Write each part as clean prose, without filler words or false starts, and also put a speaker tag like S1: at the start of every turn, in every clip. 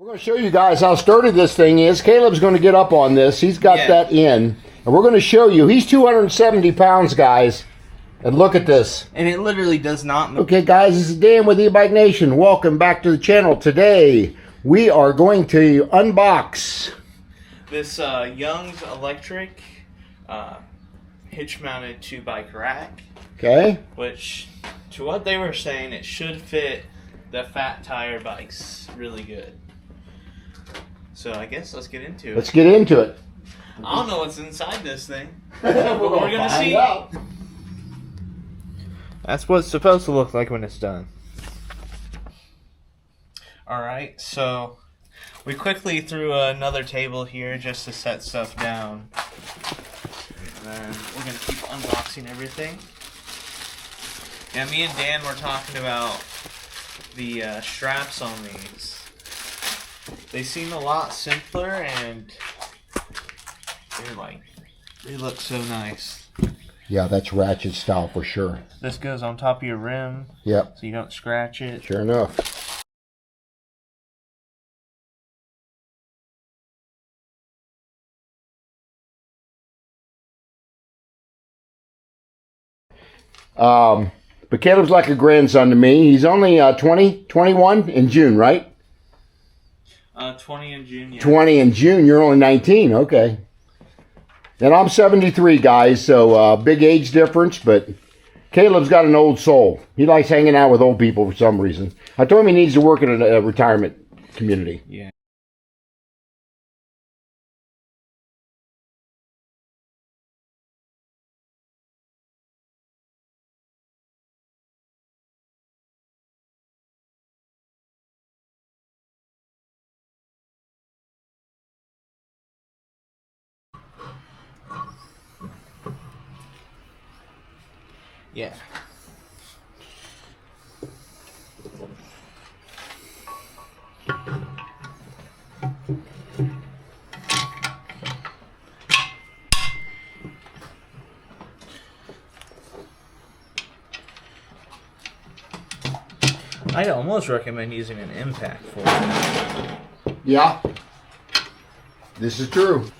S1: We're going to show you guys how sturdy this thing is. Caleb's going to get up on this. He's got that in. And we're going to show you. He's 270 pounds, guys. And look at this.
S2: And it literally does not move.
S1: Okay, guys, this is Dan with E-Bike Nation. Welcome back to the channel. Today, we are going to unbox
S2: this Young's electric hitch-mounted 2-bike rack.
S1: Okay.
S2: Which, to what they were saying, it should fit the fat tire bikes really good. So I guess let's get into it.
S1: Let's get into it.
S2: I don't know what's inside this thing.
S1: We're
S2: gonna see.
S1: out.
S2: That's what it's supposed to look like when it's done. Alright, so we quickly threw another table here just to set stuff down. And then we're going to keep unboxing everything. Yeah, me and Dan were talking about the straps on these. They seem a lot simpler and they look so nice.
S1: Yeah, that's ratchet style for sure.
S2: This goes on top of your rim.
S1: Yep.
S2: So you don't scratch it.
S1: Sure enough. But Caleb's like a grandson to me. He's only 21 in June, right?
S2: 20 in June, yeah. 20
S1: in June. You're only 19. Okay. And I'm 73, guys, so big age difference, but Caleb's got an old soul. He likes hanging out with old people for some reason. I told him he needs to work in a retirement community.
S2: Yeah. Yeah. I'd almost recommend using an impact for it.
S1: Yeah. This is true.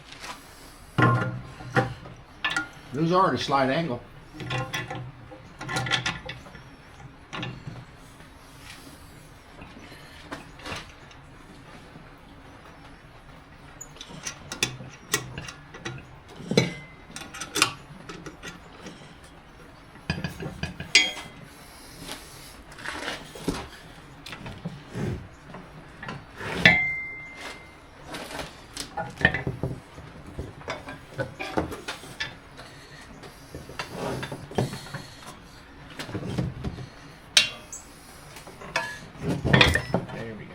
S1: Those are at a slight angle.
S2: There we go.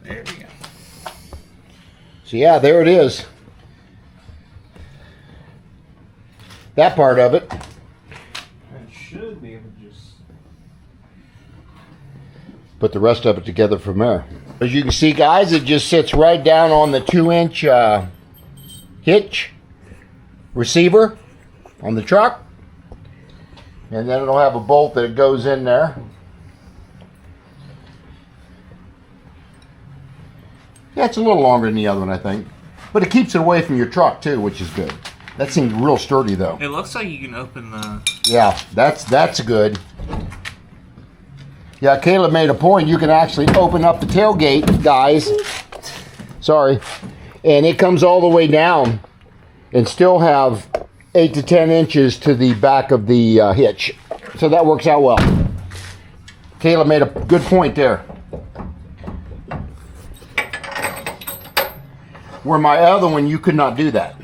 S2: There we go.
S1: So yeah, there it is. That part of it.
S2: I should be able to just
S1: Put the rest of it together from there. As you can see, guys, it just sits right down on the 2-inch hitch receiver on the truck. And then it'll have a bolt that goes in there. Yeah, it's a little longer than the other one, I think. But it keeps it away from your truck, too, which is good. That seems real sturdy, though.
S2: It looks like you can open the...
S1: Yeah, that's good. Yeah, Caleb made a point. You can actually open up the tailgate, guys. Sorry. And it comes all the way down and still have 8 to 10 inches to the back of the hitch. So that works out well. Caleb made a good point there. Where my other one, you could not do that.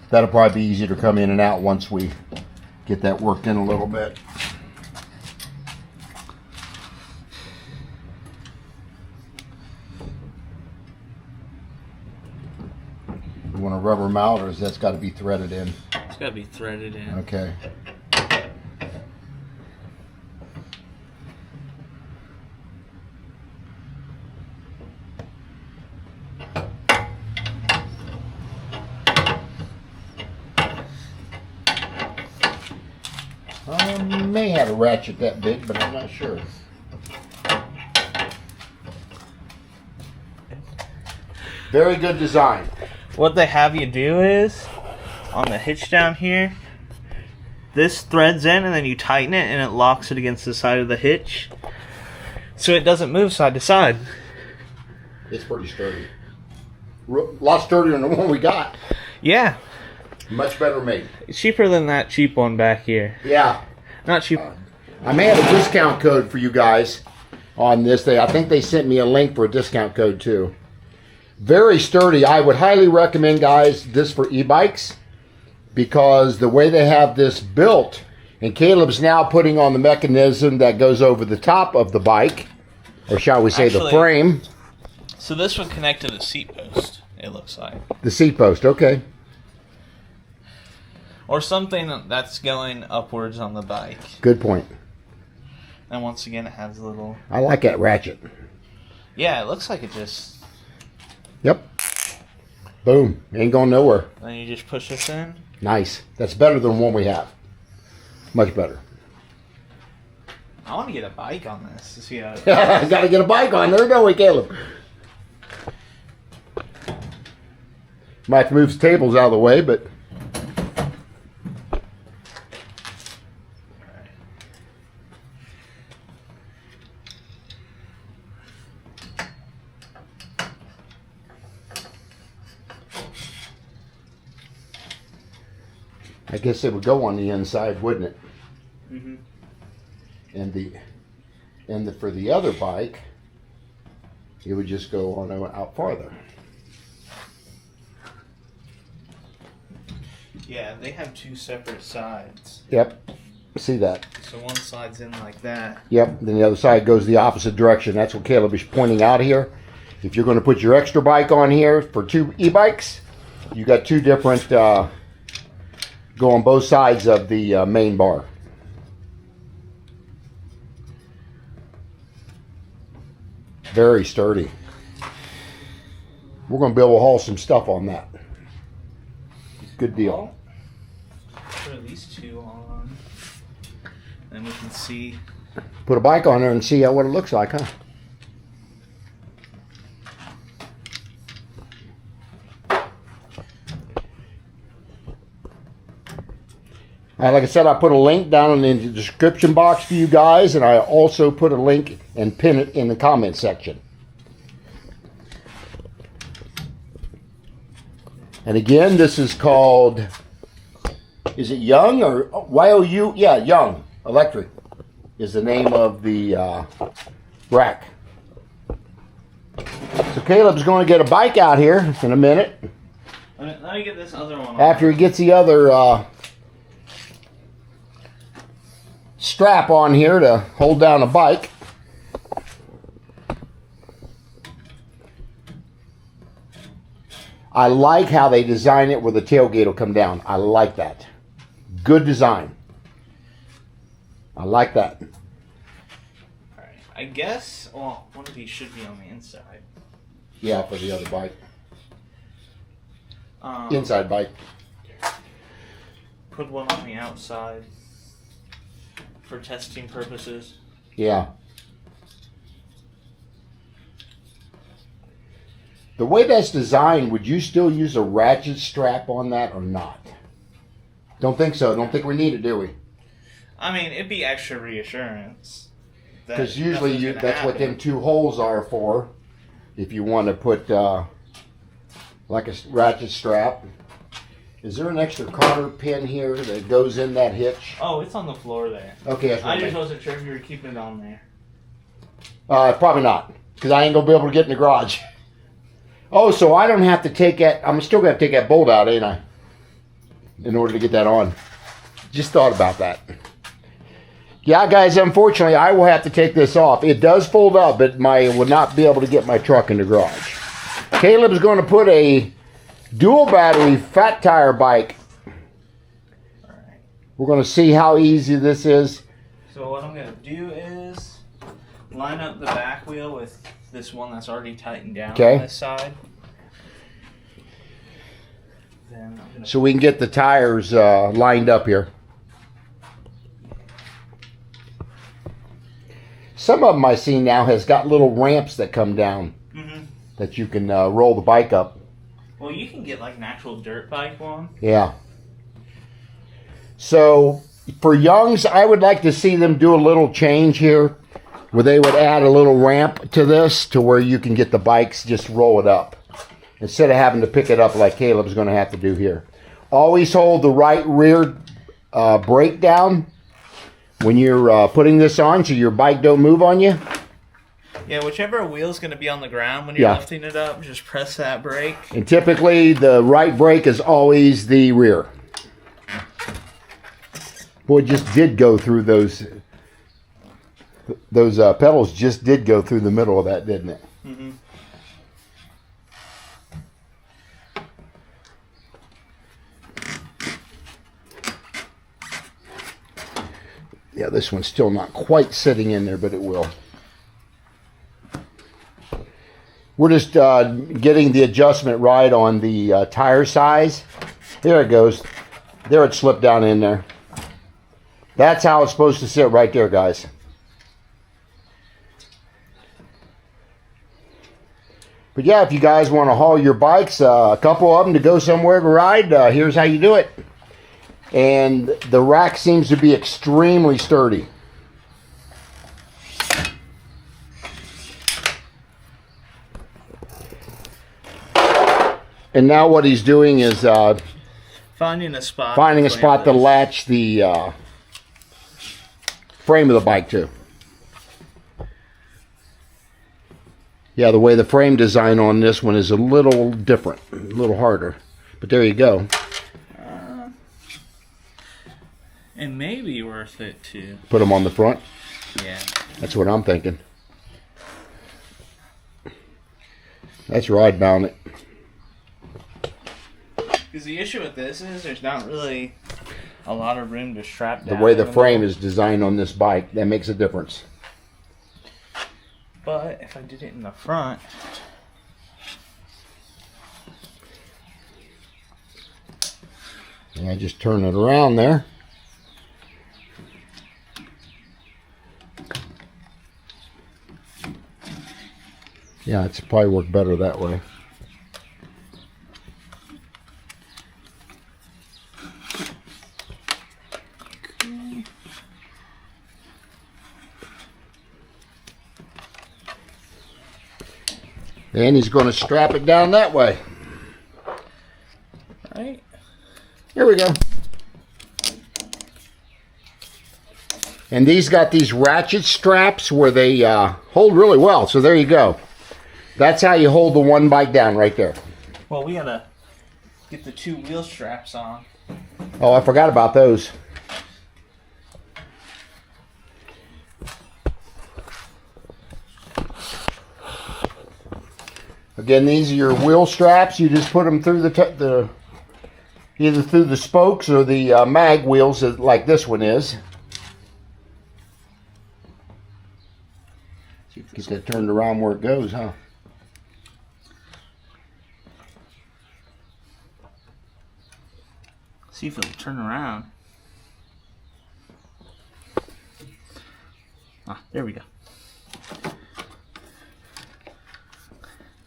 S1: That'll probably be easier to come in and out once we get that worked in a little bit. You want a rubber mount, or is that's got to be threaded in?
S2: It's got to be threaded in.
S1: Okay. I may have a ratchet that big, but I'm not sure. Very good design.
S2: What they have you do is, on the hitch down here, this threads in and then you tighten it and it locks it against the side of the hitch so it doesn't move side to side.
S1: It's pretty sturdy. A lot sturdier than the one we got.
S2: Yeah.
S1: Much better made.
S2: It's cheaper than that cheap one back here.
S1: Yeah.
S2: Not cheap.
S1: I may have a discount code for you guys on this. I think they sent me a link for a discount code too. Very sturdy. I would highly recommend, guys, this for e-bikes because the way they have this built, and Caleb's now putting on the mechanism that goes over the top of the bike, or shall we say
S2: Actually,
S1: the frame.
S2: So this would connect to the seat post, it looks like.
S1: The seat post, okay.
S2: Or something that's going upwards on the bike.
S1: Good point.
S2: And once again, it has a little...
S1: I like that ratchet.
S2: Yeah, it looks like it just...
S1: Yep. Boom. Ain't going nowhere.
S2: Then you just push this in.
S1: Nice. That's better than one we have. Much better.
S2: I want to get a bike on this to see how it
S1: Got to get a bike on there, don't we, Caleb? Might have to move the tables out of the way, but... I guess it would go on the inside, wouldn't it?
S2: Mm-hmm.
S1: And for the other bike, it would just go on out farther.
S2: Yeah, they have two separate sides.
S1: Yep. See that?
S2: So one side's in like that.
S1: Yep. Then the other side goes the opposite direction. That's what Caleb is pointing out here. If you're going to put your extra bike on here for two e-bikes, you got two different. Go on both sides of the main bar. Very sturdy. We're going to be able to haul some stuff on that. Good deal.
S2: Put these two on, and we can see.
S1: Put a bike on there and see what it looks like, huh? Like I said, I put a link down in the description box for you guys, and I also put a link and pin it in the comment section. And again, this is called, is it Young or YOU? Yeah, Young Electric is the name of the rack. So Caleb's going to get a bike out here in a minute.
S2: Let me get this other one on.
S1: After he gets the other strap on here to hold down a bike. I like how they design it where the tailgate will come down. I like that. Good design. I like that.
S2: Alright, I guess, well, one of these should be on the inside.
S1: Yeah, for the other bike.
S2: Um,
S1: Inside bike.
S2: Put one on the outside for testing purposes.
S1: Yeah. The way that's designed, would you still use a ratchet strap on that or not? Don't think so. Don't think we need it, do we?
S2: I mean, it'd be extra reassurance.
S1: Because usually that's what them two holes are for. If you want to put like a ratchet strap. Is there an extra cotter pin here that goes in that hitch?
S2: Oh, it's on the floor there.
S1: Okay, that's what
S2: I
S1: I
S2: just
S1: meant.
S2: wasn't sure if you were keeping it on there.
S1: Probably not. Because I ain't going to be able to get in the garage. Oh, so I don't have to take that. I'm still going to take that bolt out, ain't I? in order to get that on. Just thought about that. Yeah, guys, unfortunately, I will have to take this off. It does fold up, but I will not be able to get my truck in the garage. Caleb's going to put a dual battery fat tire bike.
S2: All right.
S1: We're going to see how easy this is.
S2: So what I'm going to do is line up the back wheel with this one that's already tightened down on this side. Then I'm gonna
S1: so we can get the tires lined up here. Some of them I see now has got little ramps that come down that you can roll the bike up.
S2: Well, you can get like an actual dirt bike one.
S1: Yeah. So for youngs, I would like to see them do a little change here where they would add a little ramp to this to where you can get the bikes, just roll it up instead of having to pick it up like Caleb's going to have to do here. Always hold the right rear brake down when you're putting this on so your bike don't move on you.
S2: Yeah, whichever wheel's going to be on the ground when you're lifting it up, just press that brake.
S1: And typically the right brake is always the rear. Boy, just did go through those pedals just did go through the middle of that, didn't it?
S2: Mm-hmm.
S1: Yeah, this one's still not quite sitting in there, but it will. We're just getting the adjustment right on the tire size. There it goes. There it slipped down in there. That's how it's supposed to sit right there, guys. But yeah, if you guys want to haul your bikes, a couple of them to go somewhere to ride, here's how you do it. And the rack seems to be extremely sturdy. And now what he's doing is
S2: finding a spot
S1: to latch the frame of the bike to. Yeah, the way the frame design on this one is a little different, a little harder. But there you go.
S2: It may be worth it to
S1: put them on the front.
S2: Yeah.
S1: That's what I'm thinking. That's ride mount it.
S2: Because the issue with this is there's not really a lot of room to strap down.
S1: The way the frame is designed on this bike, that makes a difference.
S2: But if I did it in the front,
S1: and I just turn it around there. Yeah, it's probably work better that way. And he's going to strap it down that way.
S2: Right.
S1: Here we go. And these got these ratchet straps where they hold really well. So there you go. That's how you hold the one bike down right there.
S2: Well, we gotta get the two wheel straps on.
S1: Oh, I forgot about those. Again, these are your wheel straps. You just put them through the either through the spokes or the mag wheels, like this one is. Get that turned around where it goes, huh?
S2: See if it'll turn around. Ah, there we go.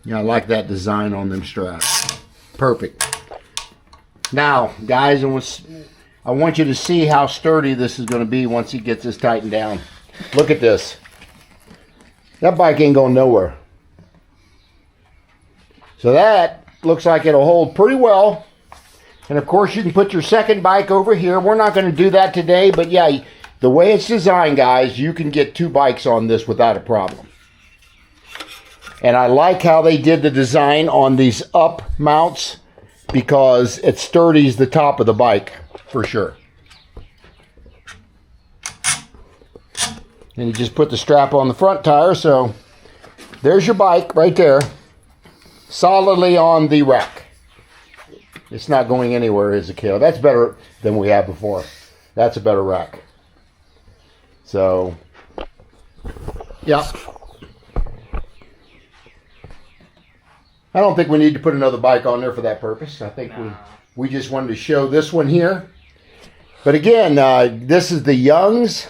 S1: Yeah, I like that design on them straps. Perfect. Now, guys, I want you to see how sturdy this is going to be once he gets this tightened down. Look at this. That bike ain't going nowhere. So that looks like it'll hold pretty well. And of course, you can put your second bike over here. We're not going to do that today, but yeah, the way it's designed, guys, you can get two bikes on this without a problem. And I like how they did the design on these up mounts. because it sturdies the top of the bike for sure. And you just put the strap on the front tire, so there's your bike right there, solidly on the rack. It's not going anywhere, is it, Caleb? That's better than we had before. That's a better rack. So, yeah. I don't think we need to put another bike on there for that purpose. I think we just wanted to show this one here. But again, this is the Young's.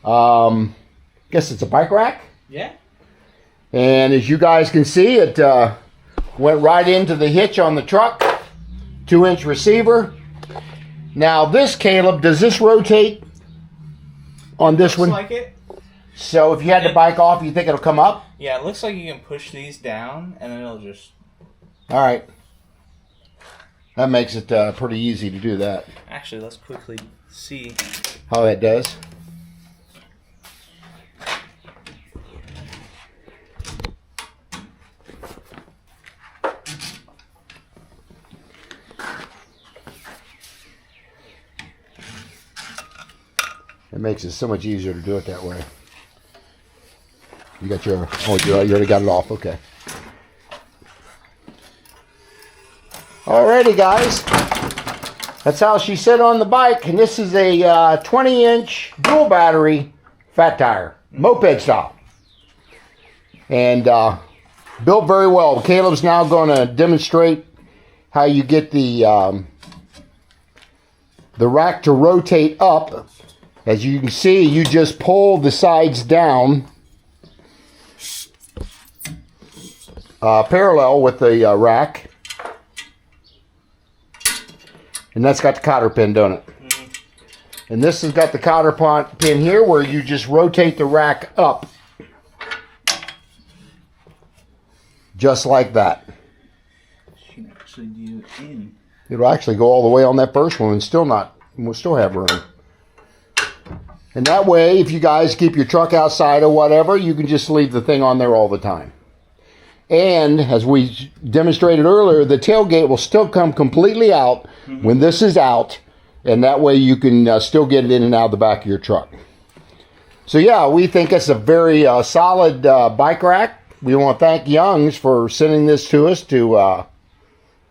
S1: Guess it's a bike rack.
S2: Yeah.
S1: And as you guys can see, it went right into the hitch on the truck. 2-inch receiver. Now this, Caleb, does this rotate on this one?
S2: Looks like it.
S1: So if you had the bike off, you think it'll come up?
S2: Yeah, it looks like you can push these down, and then it'll just...
S1: All right. That makes it pretty easy to do that.
S2: Actually, let's quickly see
S1: how that does. It makes it so much easier to do it that way. You got your, oh, you already got it off, okay. Alrighty, guys. That's how she sit on the bike, and this is a 20-inch dual battery fat tire, moped style. And built very well. Caleb's now going to demonstrate how you get the rack to rotate up. As you can see, you just pull the sides down parallel with the rack. And that's got the cotter pin, don't it? Mm-hmm. And this has got the cotter pin here where you just rotate the rack up. Just like that.
S2: You can actually do it in.
S1: It'll actually go all the way on that first one and we'll still have room. And that way, if you guys keep your truck outside or whatever, you can just leave the thing on there all the time. And as we demonstrated earlier, the tailgate will still come completely out when this is out. And that way you can still get it in and out of the back of your truck. So yeah, we think it's a very solid bike rack. We want to thank Young's for sending this to us to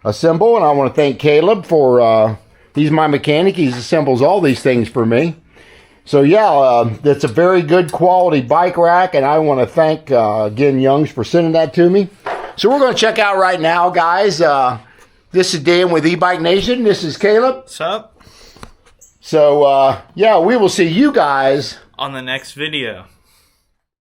S1: assemble. And I want to thank Caleb for, he's my mechanic. He assembles all these things for me. So yeah, that's a very good quality bike rack, and I want to thank, again, Young's for sending that to me. So we're going to check out right now, guys. This is Dan with E-Bike Nation. This is Caleb.
S2: What's up?
S1: So, yeah, we will see you guys
S2: on the next video.